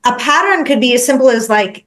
a pattern could be as simple as like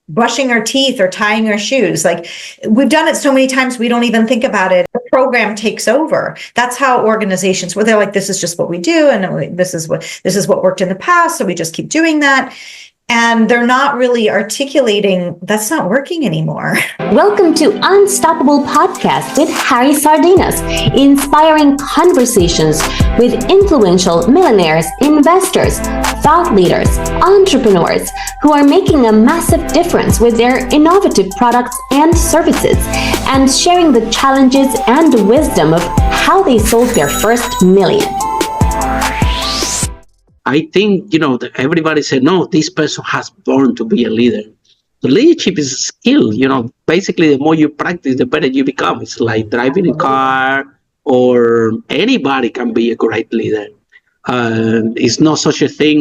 brushing our teeth or tying our shoes. Like we've done it so many times, we don't even think about it. The program takes over. That's how organizations, where they're like, this is just what we do. And this is what worked in the past. So we just keep doing that. And they're not really articulating that's not working anymore. Welcome to Unstoppable Podcast with Harry Sardinas, inspiring conversations with influential millionaires, investors, thought leaders, entrepreneurs who are making a massive difference with their innovative products and services, and sharing the challenges and the wisdom of how they sold their first million. I think, that everybody said, no, this person has born to be a leader. The leadership is a skill, basically the more you practice, the better you become. It's like driving a car, or anybody can be a great leader. It's not such a thing,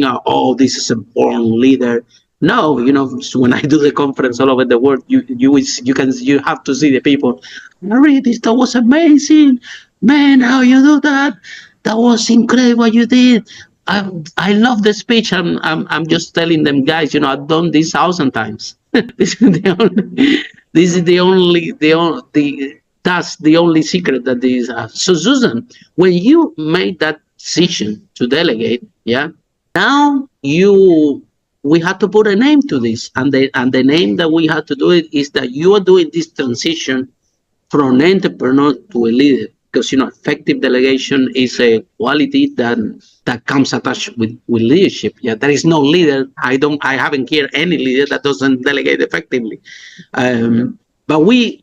this is a born leader. No, when I do the conference all over the world, you have to see the people. Marie, that was amazing. Man, how you do that? That was incredible what you did. I love the speech. I'm just telling them, guys, I've done this 1,000 times. That's the only secret that is. So Susan, when you made that decision to delegate, now we had to put a name to this, and the name that we had to do it is that you are doing this transition from an entrepreneur to a leader. Because effective delegation is a quality that comes attached with leadership. There is no leader. I haven't heard any leader that doesn't delegate effectively. But we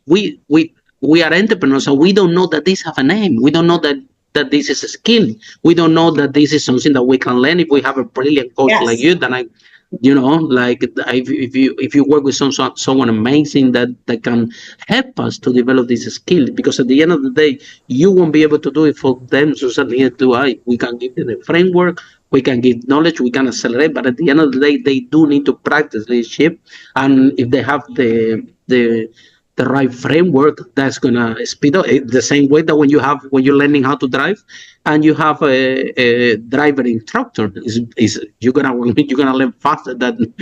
are entrepreneurs, so we don't know that these have a name. We don't know that this is a skill. We don't know that this is something that we can learn if we have a brilliant coach like you. Then if you work with someone amazing that can help us to develop this skill, because at the end of the day, you won't be able to do it for them, so certainly do I. We can give them a framework, we can give knowledge, we can accelerate, but at the end of the day, they do need to practice leadership, and if they have the right framework, that's gonna speed up. The same way that when you're learning how to drive, and you have a driver instructor, you're gonna learn faster than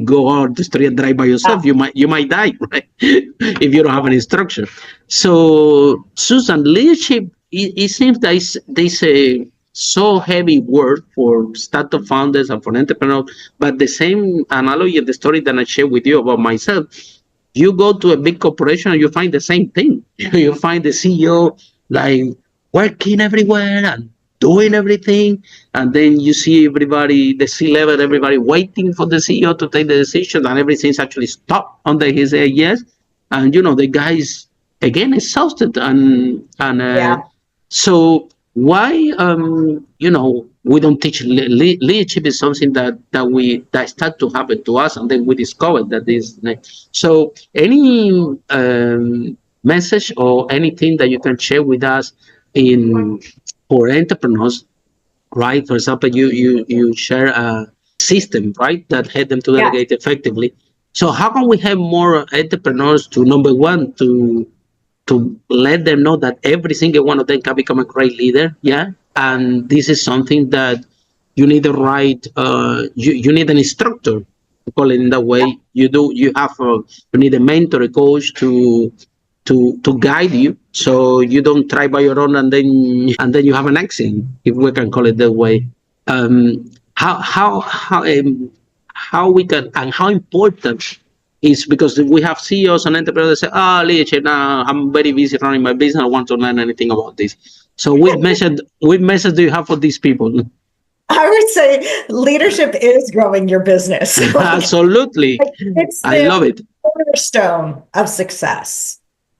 go out the street and drive by yourself. You might die, right? If you don't have an instructor. So Susan, leadership, it seems that there's a so heavy word for startup founders and for entrepreneurs, but the same analogy of the story that I shared with you about myself. You go to a big corporation and you find the same thing. You find the CEO like working everywhere and doing everything. And then you see everybody, the C-level, everybody waiting for the CEO to take the decision, and everything's actually stopped under his yes. And, the guy is, again, exhausted. So why, we don't teach leadership is something that start to happen to us, and then we discovered that this. So, any message or anything that you can share with us for entrepreneurs, right? For example, you share a system, right, that help them to delegate effectively. So, how can we have more entrepreneurs to, number one, to let them know that every single one of them can become a great leader, and this is something that you need the right. You need an instructor, to call it in that way. You need a mentor, a coach to guide you, so you don't try by your own and then you have an accident, if we can call it that way. How we can, and how important is, because we have CEOs and entrepreneurs that say, leadership, now I'm very busy running my business, I want to learn anything about this. So what message do you have for these people? I would say leadership is growing your business. Absolutely. I love it. Cornerstone of success.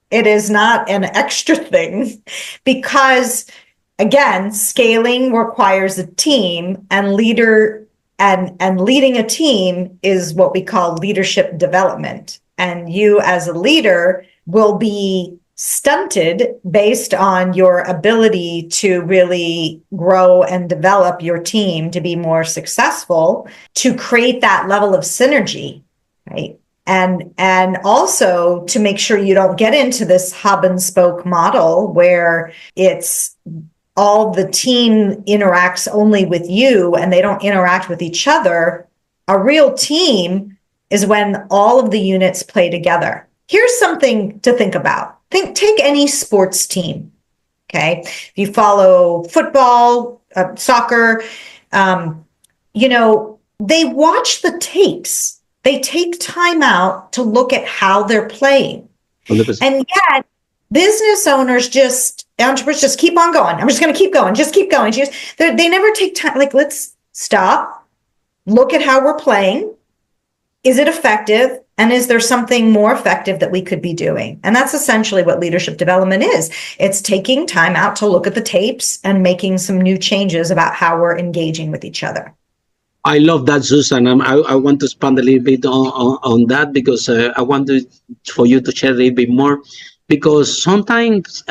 It is not an extra thing, because again, scaling requires a team, and leading a team is what we call leadership development. And you as a leader will be stunted based on your ability to really grow and develop your team to be more successful, to create that level of synergy, right? And also to make sure you don't get into this hub and spoke model where it's all the team interacts only with you and they don't interact with each other. A real team is when all of the units play together. Here's something to think about. Take any sports team. Okay. If you follow football, soccer, they watch the tapes. They take time out to look at how they're playing. 100%. And yet, business owners entrepreneurs just keep on going. I'm just going to keep going. Just keep going. They never take time. Like, let's stop, look at how we're playing. Is it effective? And is there something more effective that we could be doing? And that's essentially what leadership development is. It's taking time out to look at the tapes and making some new changes about how we're engaging with each other. I love that, Susan. I want to expand a little bit on that because I want for you to share a little bit more. Because sometimes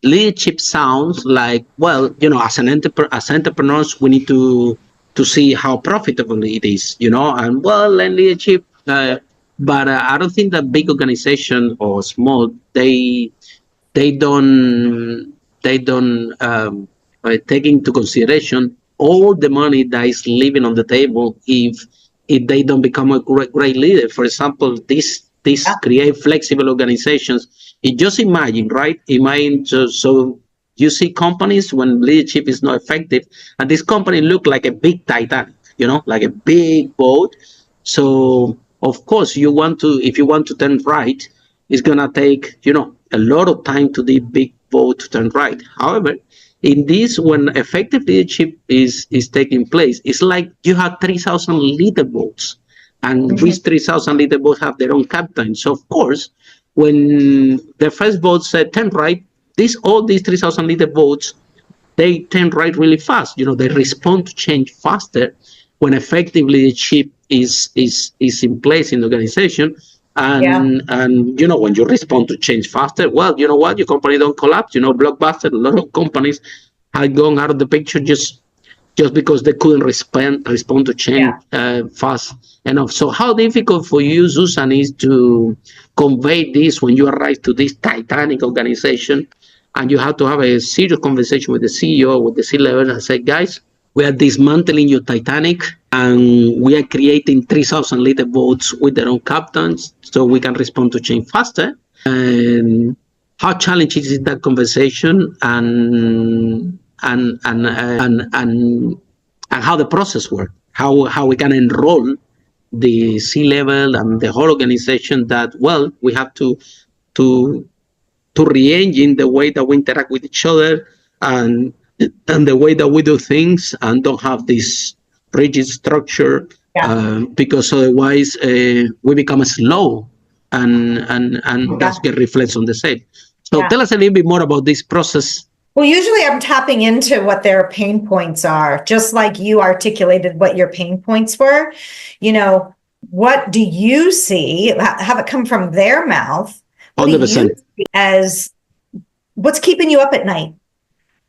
leadership sounds like, well, as entrepreneurs, we need to see how profitable it is, and leadership. But I don't think that big organization or small, they don't take into consideration all the money that is leaving on the table if they don't become a great leader. For example, this create flexible organizations. Just imagine, right? So you see companies when leadership is not effective, and this company look like a big Titanic, like a big boat. So of course, if you want to turn right, it's gonna take a lot of time to the big boat to turn right. However, in this, when effective leadership is taking place, it's like you have 3,000 leader boats, and these 3,000 leader boats have their own captain. So of course, when the first boat said turn right, all these 3,000 leader boats, they turn right really fast. They respond to change faster when effective leadership is in place in the organization. And when you respond to change faster, well, you know what, your company don't collapse. Blockbuster, a lot of companies had gone out of the picture just because they couldn't respond to change fast enough. So how difficult for you, Susan, is to convey this when you arrive to this Titanic organization and you have to have a serious conversation with the CEO, with the C-level, and say, guys, we are dismantling your Titanic and we are creating 3,000 liter boats with their own captains so we can respond to change faster. And how challenging is that conversation and how the process works, how we can enroll the C-level and the whole organization that, well, we have to re-engine the way that we interact with each other and the way that we do things and don't have this rigid structure because otherwise we become slow and that's get reflects on the same. So tell us a little bit more about this process. Well, usually I'm tapping into what their pain points are, just like you articulated what your pain points were. What do you see? Have it come from their mouth. What 100%. do you see as what's keeping you up at night?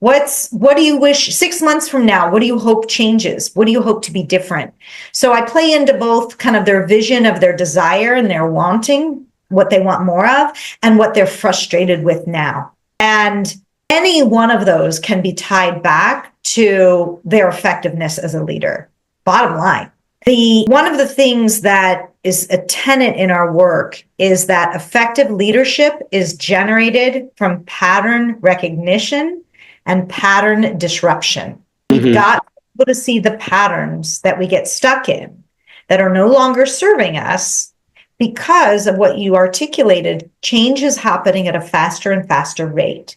What do you wish 6 months from now? What do you hope changes? What do you hope to be different? So I play into both kind of their vision of their desire and their wanting, what they want more of, and what they're frustrated with now. And any one of those can be tied back to their effectiveness as a leader. Bottom line. One of the things that is a tenet in our work is that effective leadership is generated from pattern recognition and pattern disruption. We've got to see the patterns that we get stuck in that are no longer serving us because of what you articulated. Change is happening at a faster and faster rate.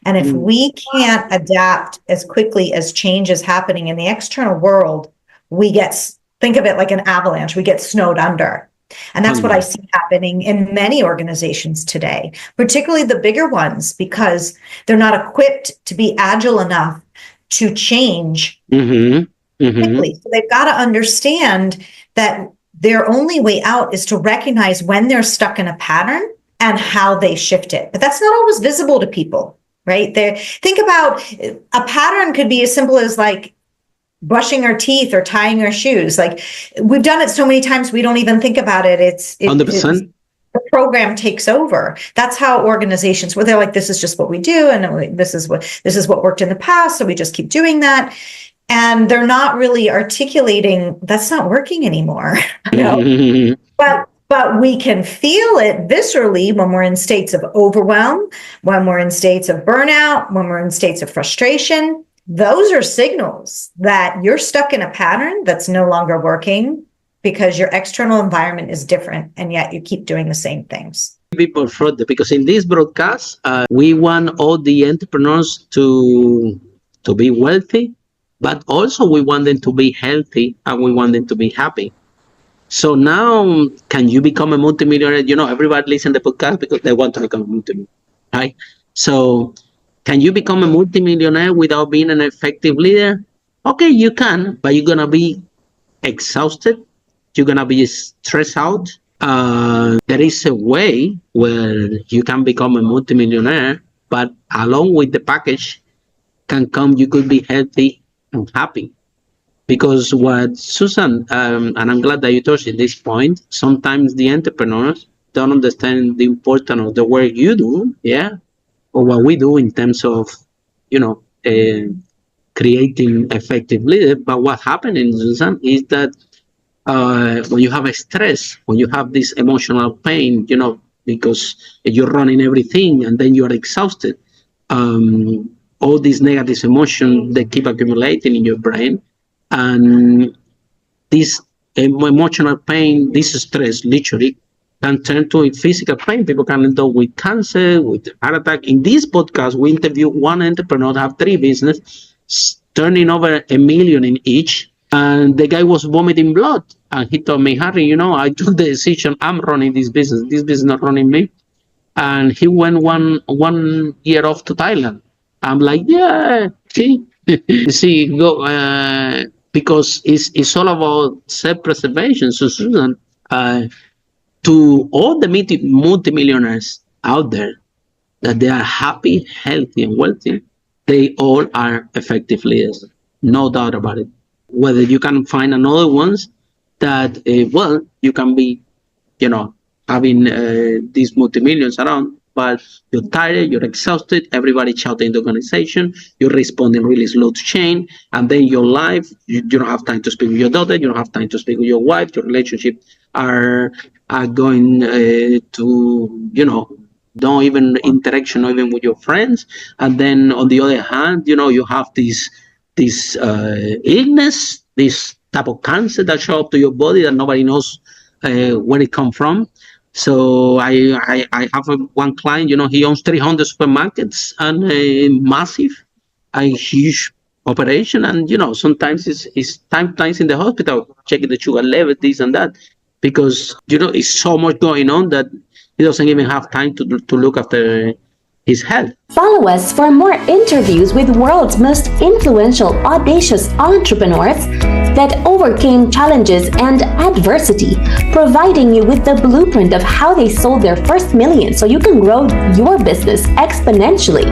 And if we can't adapt as quickly as change is happening in the external world, think of it like an avalanche, we get snowed under. And that's what I see happening in many organizations today, particularly the bigger ones, because they're not equipped to be agile enough to change quickly. So they've got to understand that their only way out is to recognize when they're stuck in a pattern and how they shift it. But that's not always visible to people, right? Think about a pattern could be as simple as like brushing our teeth or tying our shoes. Like we've done it so many times, we don't even think about it. 100%. The program takes over. That's how organizations, where they're like, this is just what we do. And this is what worked in the past. So we just keep doing that. and they're not really articulating that's not working anymore. You know? But we can feel it viscerally when we're in states of overwhelm, when we're in states of burnout, when we're in states of frustration. Those are signals that you're stuck in a pattern that's no longer working because your external environment is different, and yet you keep doing the same things. People fraud, because in this broadcast, we want all the entrepreneurs to be wealthy, but also we want them to be healthy and we want them to be happy. So now, can you become a multimillionaire? You know, everybody listen to the podcast because they want to become a multimillionaire, right? So, can you become a multimillionaire without being an effective leader? Okay, you can, but you're gonna be exhausted. You're gonna be stressed out. There is a way where you can become a multimillionaire, but along with the package can come, you could be healthy and happy. Because what Susan, and I'm glad that you touched at this point, sometimes the entrepreneurs don't understand the importance of the work you do, or what we do in terms of, creating effective leaders. But what happens, Susan, is that when you have a stress, when you have this emotional pain, because you're running everything and then you're exhausted, all these negative emotions, they keep accumulating in your brain. And this emotional pain, this stress, literally, can turn to physical pain. People can end up with cancer, with heart attack. In this podcast, we interview one entrepreneur that have 3 businesses, turning over $1 million in each. And the guy was vomiting blood. And he told me, Harry, I took the decision, I'm running this business. This business is not running me. And he went one year off to Thailand. I'm like, yeah, see, go, because it's all about self-preservation. So, Susan, to all the multimillionaires out there, that they are happy, healthy, and wealthy, they all are effective leaders. No doubt about it. Whether you can find another ones that, you can be, having these multimillions around, but you're tired, you're exhausted, everybody shouting in the organization, you're responding really slow to change, and then your life, you don't have time to speak with your daughter, you don't have time to speak with your wife, your relationship are going to, don't even interaction even with your friends. And then on the other hand, you have this illness, this type of cancer that show up to your body that nobody knows where it come from. So I have one client, he owns 300 supermarkets and a massive, a huge operation. And, sometimes it's times in the hospital, checking the sugar level, this and that, because, it's so much going on that he doesn't even have time to look after his health. Follow us for more interviews with world's most influential, audacious entrepreneurs that overcame challenges and adversity, providing you with the blueprint of how they sold their first million so you can grow your business exponentially.